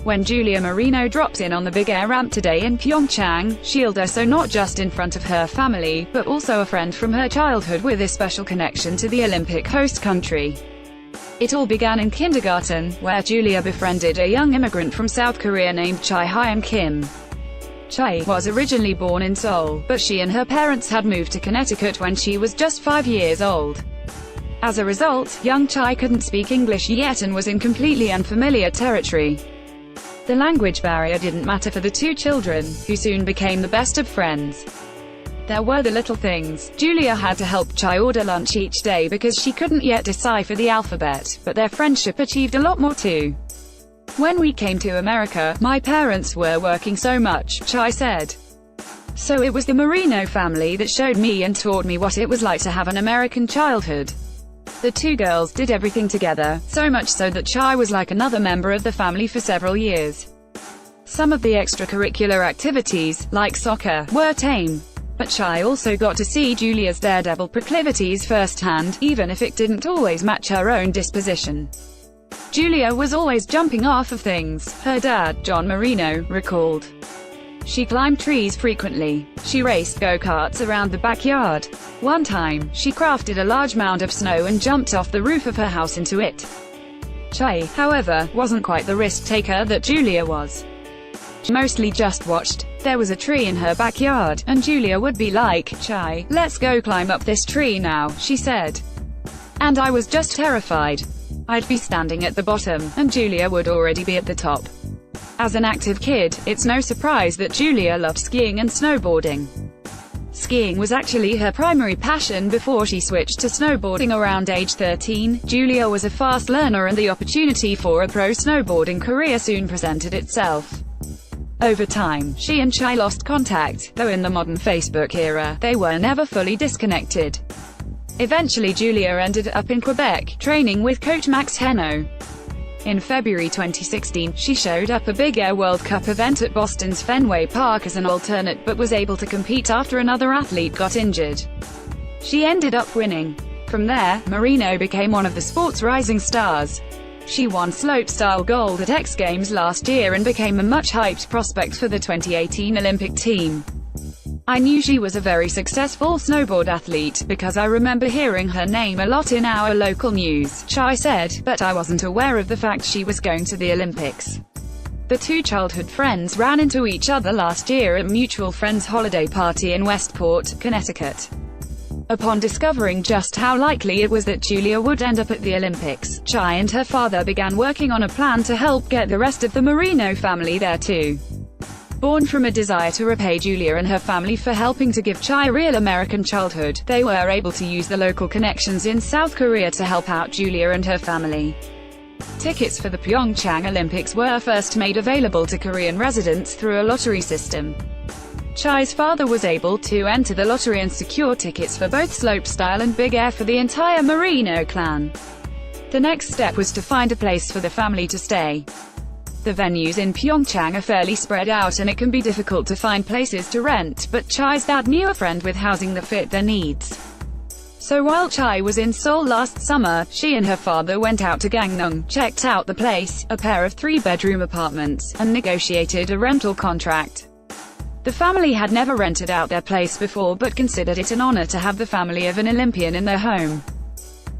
When Julia Marino dropped in on the big air ramp today in Pyeongchang, she'll do so not just in front of her family, but also a friend from her childhood with a special connection to the Olympic host country. It all began in kindergarten, where Julia befriended a young immigrant from South Korea named Chai Hyun Kim. Chai was originally born in Seoul, but she and her parents had moved to Connecticut when she was just 5 years old. As a result, young Chai couldn't speak English yet and was in completely unfamiliar territory. The language barrier didn't matter for the two children, who soon became the best of friends. There were the little things. Julia had to help Chai order lunch each day because she couldn't yet decipher the alphabet, but their friendship achieved a lot more too. When we came to America, my parents were working so much, Chai said. So it was the Marino family that showed me and taught me what it was like to have an American childhood. The two girls did everything together, so much so that Chai was like another member of the family for several years. Some of the extracurricular activities, like soccer, were tame. But Chai also got to see Julia's daredevil proclivities firsthand, even if it didn't always match her own disposition. Julia was always jumping off of things, her dad, John Marino, recalled. She climbed trees frequently. She raced go-karts around the backyard. One time, she crafted a large mound of snow and jumped off the roof of her house into it. Chai, however, wasn't quite the risk-taker that Julia was. She mostly just watched. There was a tree in her backyard, and Julia would be like, "Chai, let's go climb up this tree now," she said. And I was just terrified. I'd be standing at the bottom, and Julia would already be at the top. As an active kid, it's no surprise that Julia loved skiing and snowboarding. Skiing was actually her primary passion before she switched to snowboarding around age 13. Julia was a fast learner and the opportunity for a pro snowboarding career soon presented itself. Over time, she and Chai lost contact, though in the modern Facebook era, they were never fully disconnected. Eventually Julia ended up in Quebec, training with coach Max Henno. In February 2016, she showed up a Big Air World Cup event at Boston's Fenway Park as an alternate but was able to compete after another athlete got injured. She ended up winning. From there, Marino became one of the sport's rising stars. She won slopestyle gold at X Games last year and became a much-hyped prospect for the 2018 Olympic team. I knew she was a very successful snowboard athlete, because I remember hearing her name a lot in our local news, Chai said, but I wasn't aware of the fact she was going to the Olympics. The two childhood friends ran into each other last year at a mutual friend's holiday party in Westport, Connecticut. Upon discovering just how likely it was that Julia would end up at the Olympics, Chai and her father began working on a plan to help get the rest of the Marino family there too. Born from a desire to repay Julia and her family for helping to give Chai a real American childhood, they were able to use the local connections in South Korea to help out Julia and her family. Tickets for the Pyeongchang Olympics were first made available to Korean residents through a lottery system. Chai's father was able to enter the lottery and secure tickets for both slopestyle and big air for the entire Marino clan. The next step was to find a place for the family to stay. The venues in Pyeongchang are fairly spread out and it can be difficult to find places to rent, but Chai's dad knew a friend with housing that fit their needs. So while Chai was in Seoul last summer, she and her father went out to Gangneung, checked out the place, a pair of 3-bedroom apartments, and negotiated a rental contract. The family had never rented out their place before but considered it an honor to have the family of an Olympian in their home.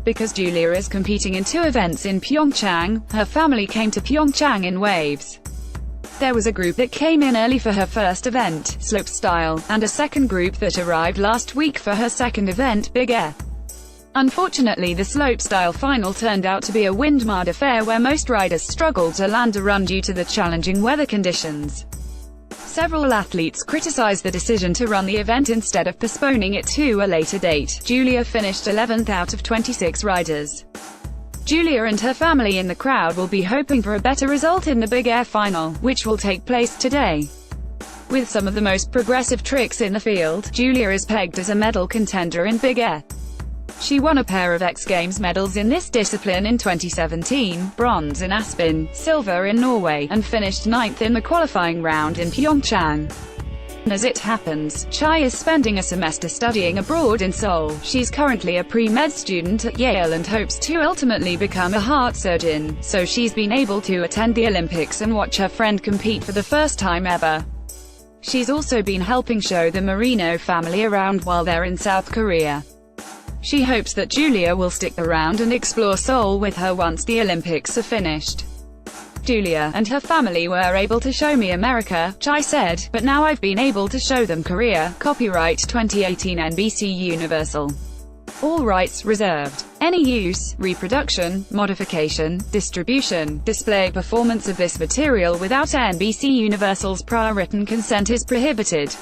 Because Julia is competing in 2 events in Pyeongchang, her family came to Pyeongchang in waves. There was a group that came in early for her first event, slopestyle, and a second group that arrived last week for her second event, big air. Unfortunately, the slopestyle final turned out to be a wind-marred affair where most riders struggled to land a run due to the challenging weather conditions. Several athletes criticized the decision to run the event instead of postponing it to a later date. Julia finished 11th out of 26 riders. Julia and her family in the crowd will be hoping for a better result in the Big Air final, which will take place today. With some of the most progressive tricks in the field, Julia is pegged as a medal contender in Big Air. She won a pair of X Games medals in this discipline in 2017, bronze in Aspen, silver in Norway, and finished 9th in the qualifying round in Pyeongchang. As it happens, Chai is spending a semester studying abroad in Seoul. She's currently a pre-med student at Yale and hopes to ultimately become a heart surgeon, so she's been able to attend the Olympics and watch her friend compete for the first time ever. She's also been helping show the Marino family around while they're in South Korea. She hopes that Julia will stick around and explore Seoul with her once the Olympics are finished. Julia and her family were able to show me America, Chai said, but now I've been able to show them Korea. Copyright 2018 NBC Universal. All rights reserved. Any use, reproduction, modification, distribution, display, performance of this material without NBC Universal's prior written consent is prohibited.